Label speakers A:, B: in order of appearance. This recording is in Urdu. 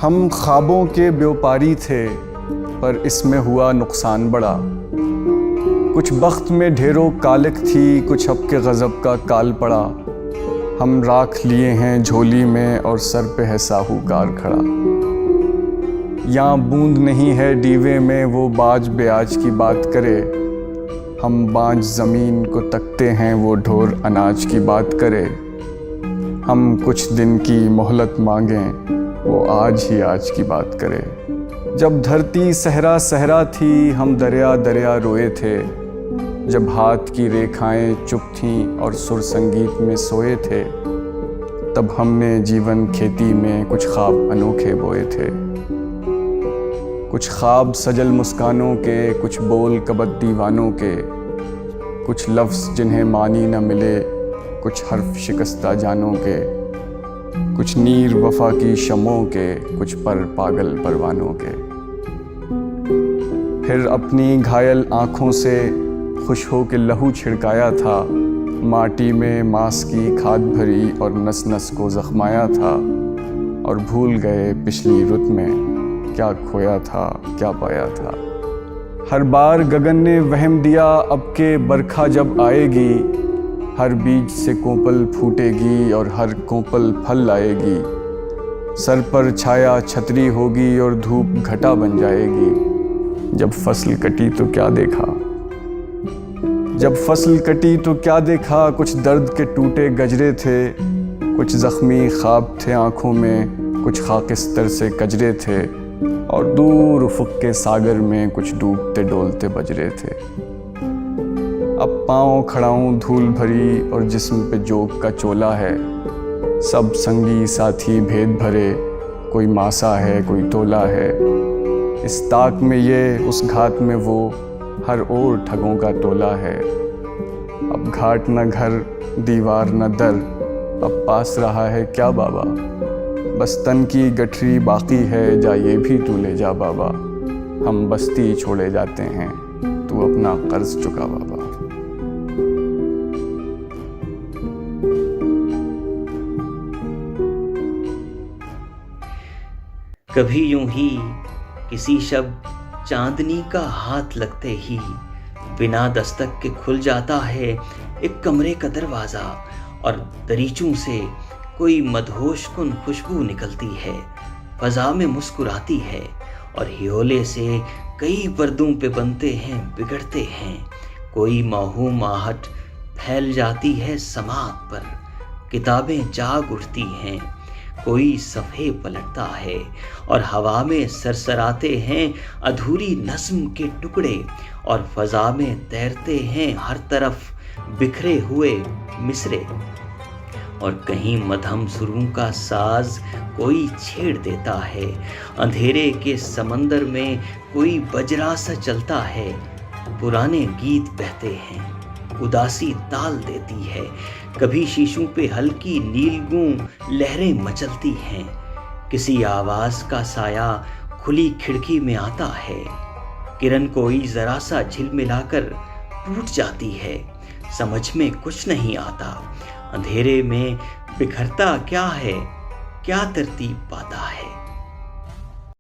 A: ہم خوابوں کے بیوپاری تھے پر اس میں ہوا نقصان بڑا. کچھ بخت میں ڈھیروں کالک تھی, کچھ اب کے غضب کا کال پڑا. ہم راکھ لیے ہیں جھولی میں اور سر پہ ہے ساہوکار کھڑا. یہاں بوند نہیں ہے ڈیوے میں وہ باج بیاج کی بات کرے. ہم بانج زمین کو تکتے ہیں وہ ڈھور اناج کی بات کرے. ہم کچھ دن کی مہلت مانگیں وہ آج ہی آج کی بات کرے. جب دھرتی صحرا صحرا تھی ہم دریا دریا روئے تھے. جب ہاتھ کی ریکھائیں چپ تھیں اور سر سنگیت میں سوئے تھے, تب ہم نے جیون کھیتی میں کچھ خواب انوکھے بوئے تھے. کچھ خواب سجل مسکانوں کے, کچھ بول کبد دیوانوں کے, کچھ لفظ جنہیں معنی نہ ملے, کچھ حرف شکستہ جانوں کے, کچھ نیر وفا کی شمعوں کے, کچھ پر پاگل پروانوں کے. پھر اپنی گھائل آنکھوں سے خوش ہو کے لہو چھڑکایا تھا. ماٹی میں ماس کی کھاد بھری اور نس نس کو زخمایا تھا. اور بھول گئے پچھلی رت میں کیا کھویا تھا کیا پایا تھا. ہر بار گگن نے وہم دیا اب کہ برکھا جب آئے گی, ہر بیج سے کونپل پھوٹے گی اور ہر کونپل پھل لائے گی. سر پر چھایا چھتری ہوگی اور دھوپ گھٹا بن جائے گی. جب فصل کٹی تو کیا دیکھا, جب فصل کٹی تو کیا دیکھا. کچھ درد کے ٹوٹے گجرے تھے, کچھ زخمی خواب تھے آنکھوں میں, کچھ خاکستر سے کجرے تھے, اور دور افق کے ساگر میں کچھ ڈوبتے ڈولتے بجرے تھے. اب پاؤں کھڑاؤں دھول بھری اور جسم پہ جوگ کا چولا ہے. سب سنگی ساتھی بھید بھرے, کوئی ماسا ہے کوئی تولا ہے. اس طاق میں یہ اس گھات میں وہ, ہر اور ٹھگوں کا ٹولا ہے. اب گھاٹ نہ گھر دیوار نہ در, اب پاس رہا ہے کیا بابا. بس تن کی گٹھری باقی ہے, جا یہ بھی تو لے جا بابا. ہم بستی چھوڑے جاتے ہیں, تو اپنا قرض چکا بابا.
B: کبھی یوں ہی کسی شب چاندنی کا ہاتھ لگتے ہی بنا دستک کے کھل جاتا ہے ایک کمرے کا دروازہ, اور دریچوں سے کوئی مدہوش کن خوشبو نکلتی ہے. فضا میں مسکراتی ہے اور ہیولے سے کئی پردوں پہ بنتے ہیں بگڑتے ہیں. کوئی موہوم آہٹ پھیل جاتی ہے سماعت پر, کتابیں جاگ اٹھتی ہیں. کوئی صفحے پلٹتا ہے اور ہوا میں سرسراتے ہیں ادھوری نظم کے ٹکڑے, اور فضا میں تیرتے ہیں ہر طرف بکھرے ہوئے مصرے. اور کہیں مدھم سروں کا ساز کوئی چھیڑ دیتا ہے. اندھیرے کے سمندر میں کوئی بجرا سا چلتا ہے. پرانے گیت بہتے ہیں, اداسی تال دیتی ہے. کبھی شیشوں پہ ہلکی نیلگوں لہریں مچلتی ہیں. کسی آواز کا سایہ کھلی کھڑکی میں آتا ہے. کرن کوئی ذرا سا جھلملا کر ٹوٹ جاتی ہے. سمجھ میں کچھ نہیں آتا, اندھیرے میں بکھرتا کیا ہے, کیا ترتیب پاتا ہے.